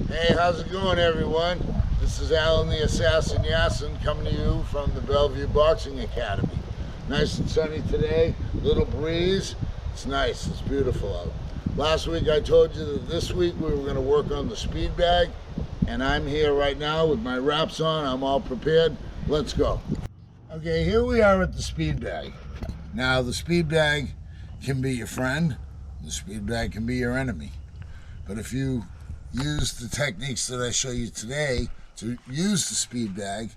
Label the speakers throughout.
Speaker 1: Hey, how's it going, everyone? This is Alan the Assassin Yasin coming to you from the Bellevue Boxing Academy. Nice and sunny today, little breeze. It's nice, it's beautiful out. Last week I told you that this week we were going to work on the speed bag, and I'm here right now with my wraps on. I'm all prepared. Let's go. Okay, here we are at the speed bag. Now, the speed bag can be your friend, the speed bag can be your enemy. But if you use the techniques that I show you today to use the speed bag,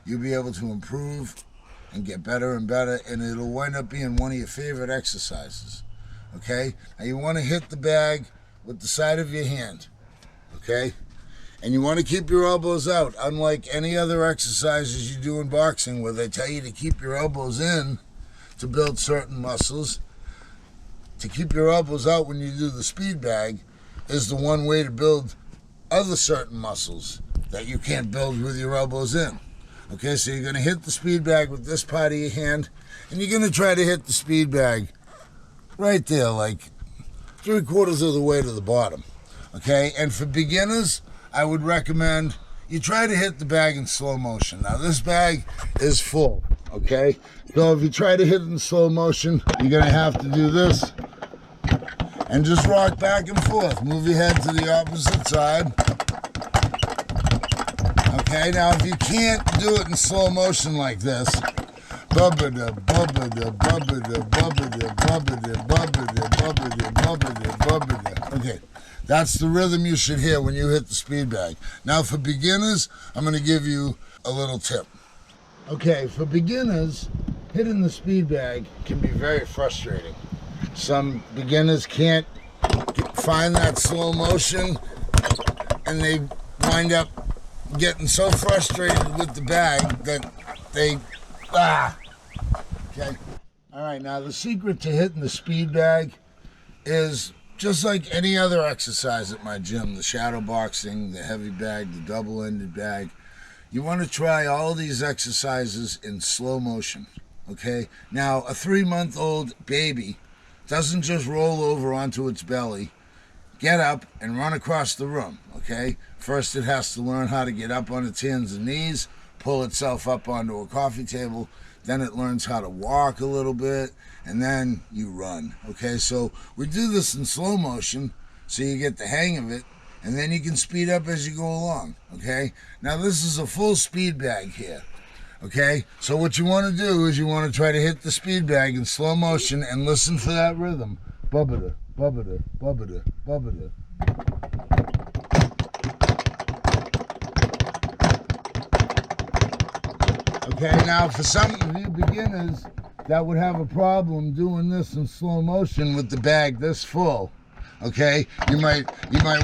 Speaker 1: you'll be able to improve and get better and better, and it'll wind up being one of your favorite exercises. Okay? Now you want to hit the bag with the side of your hand. Okay? And you want to keep your elbows out, unlike any other exercises you do in boxing where they tell you to keep your elbows in to build certain muscles. To keep your elbows out when you do the speed bag is the one way to build other certain muscles that you can't build with your elbows in. Okay, so you're going to hit the speed bag with this part of your hand, and you're going to try to hit the speed bag right there, like 3/4 of the way to the bottom. Okay, and for beginners, I would recommend you try to hit the bag in slow motion. Now, this bag is full, okay? So if you try to hit it in slow motion, you're going to have to do this and just rock back and forth. Move your head to the opposite side. Okay, now if you can't do it in slow motion like this, bubba-da, bubba-da, bubba-da, bubba-da, bubba-da, bubba-da, bubba-da, bubba-da, bubba-da. Okay, that's the rhythm you should hear when you hit the speed bag. Now for beginners, I'm going to give you a little tip. Okay, for beginners, hitting the speed bag can be very frustrating. Some beginners can't find that slow motion, and they wind up getting so frustrated with the bag that they okay. All right, now the secret to hitting the speed bag is just like any other exercise at my gym, the shadow boxing, the heavy bag, the double-ended bag. You want to try all these exercises in slow motion. Okay, now a 3-month-old baby doesn't just roll over onto its belly, get up, and run across the room, okay? First, it has to learn how to get up on its hands and knees, pull itself up onto a coffee table, then it learns how to walk a little bit, and then you run, okay? So we do this in slow motion so you get the hang of it, and then you can speed up as you go along, okay? Now, this is a full speed bag here. Okay, so what you want to do is you want to try to hit the speed bag in slow motion and listen for that rhythm. Bubba-da, bubba-da, bubba-da, bubba-da. Okay, now for some of you beginners that would have a problem doing this in slow motion with the bag this full, okay, you might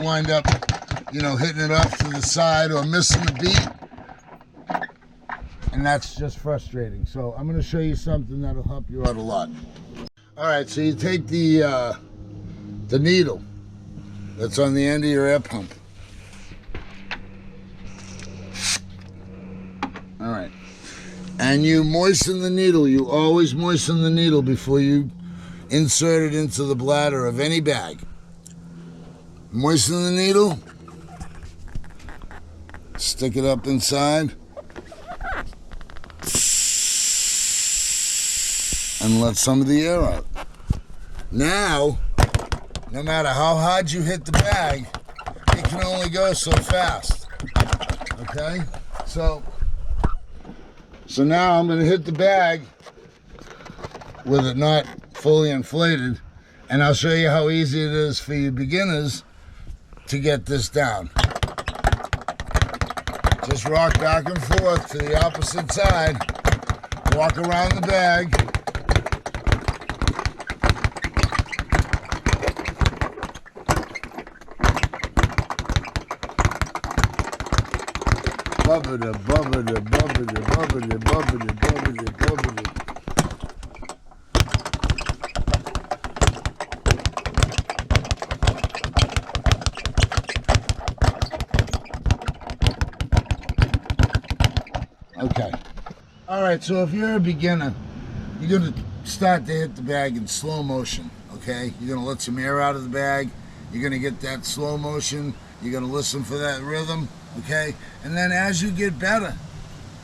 Speaker 1: wind up, hitting it off to the side or missing the beat. And that's just frustrating. So I'm going to show you something that'll help you out a lot. All right, so you take the needle that's on the end of your air pump. All right. And you moisten the needle. You always moisten the needle before you insert it into the bladder of any bag. Moisten the needle. Stick it up inside. And let some of the air out. Now, no matter how hard you hit the bag, it can only go so fast. Okay? So now I'm going to hit the bag with it not fully inflated, and I'll show you how easy it is for you beginners to get this down. Just rock back and forth to the opposite side. Walk around the bag. Bubba-da, bubba-da, bubba-da, bubba-da, bubba-da, bubba-da, bubba-da. Okay. All right, so if you're a beginner, you're going to start to hit the bag in slow motion, okay? You're going to let some air out of the bag. You're going to get that slow motion, You're going to listen for that rhythm, okay? And then as you get better,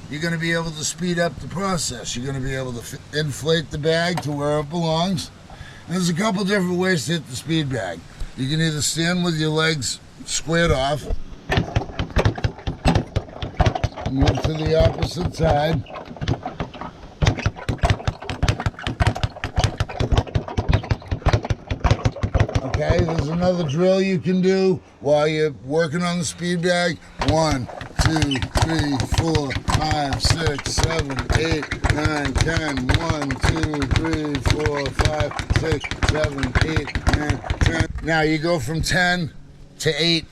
Speaker 1: you're going to be able to speed up the process. You're going to be able to inflate the bag to where it belongs. And there's a couple different ways to hit the speed bag. You can either stand with your legs squared off, move to the opposite side, okay, there's another drill you can do while you're working on the speed bag. 1, 2, 3, 4, 5, 6, 7, 8, 9, 10. 1, 2, 3, 4, 5, 6, 7, 8, 9, 10. Now you go from 10 to 8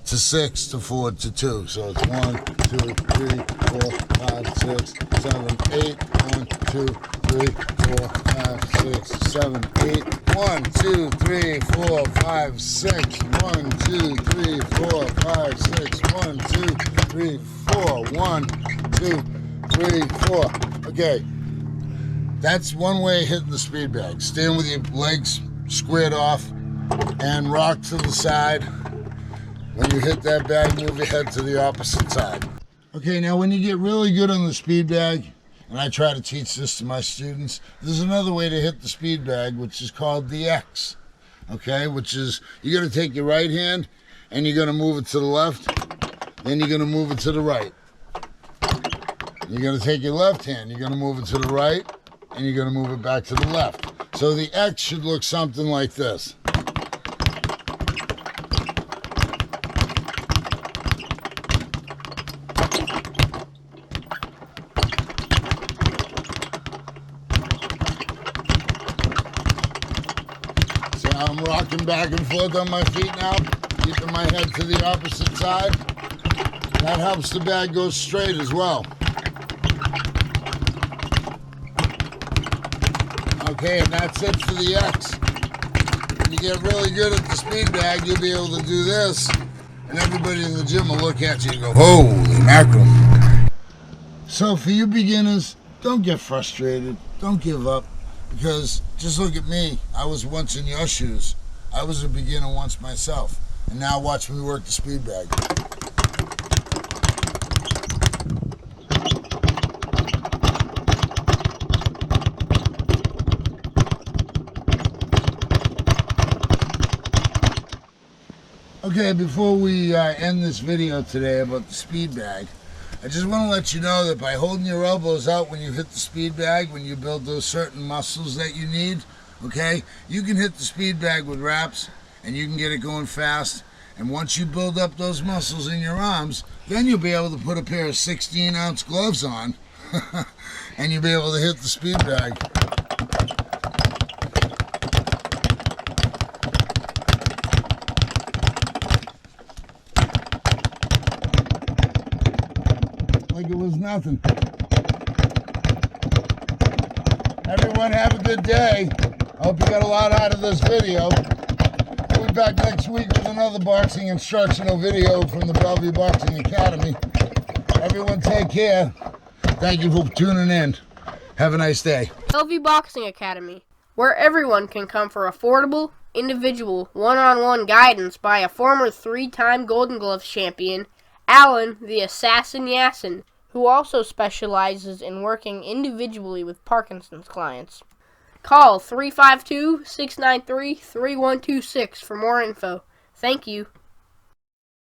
Speaker 1: to 6 to 4 to 2. So it's 1, 2, 3, 4, 5, 6, 7, 8. 1, 2, 3, 4, 5, 6, 7, 8. 1, 2, 3, 4, 5, 6. 1, 2, 3, 4, 5, 6. 1, 2, 3, 4. 1, 2, 3, 4. Okay. That's one way of hitting the speed bag. Stand with your legs squared off and rock to the side. When you hit that bag, move your head to the opposite side. Okay, now when you get really good on the speed bag, and I try to teach this to my students, there's another way to hit the speed bag, which is called the X. Okay, which is you're going to take your right hand and you're going to move it to the left, then you're going to move it to the right. You're going to take your left hand, you're going to move it to the right, and you're going to move it back to the left. So the X should look something like this. So I'm rocking back and forth on my feet now, keeping my head to the opposite side. That helps the bag go straight as well. Okay, and that's it for the X. When you get really good at the speed bag, you'll be able to do this, and everybody in the gym will look at you and go, holy mackerel. So for you beginners, don't get frustrated. Don't give up, because just look at me. I was once in your shoes. I was a beginner once myself, and now watch me work the speed bag. Okay, before we end this video today about the speed bag, I just want to let you know that by holding your elbows out when you hit the speed bag, when you build those certain muscles that you need, okay, you can hit the speed bag with wraps and you can get it going fast. And once you build up those muscles in your arms, then you'll be able to put a pair of 16-ounce gloves on and you'll be able to hit the speed bag. Like it was nothing. Everyone have a good day. I hope you got a lot out of this video. We'll be back next week with another boxing instructional video from the Bellevue Boxing Academy. Everyone take care. Thank you for tuning in. Have a nice day.
Speaker 2: Bellevue Boxing Academy, where everyone can come for affordable, individual, one-on-one guidance by a former 3-time Golden Gloves champion, Alan the Assassin Yasin, who also specializes in working individually with Parkinson's clients. Call 352-693-3126 for more info. Thank you.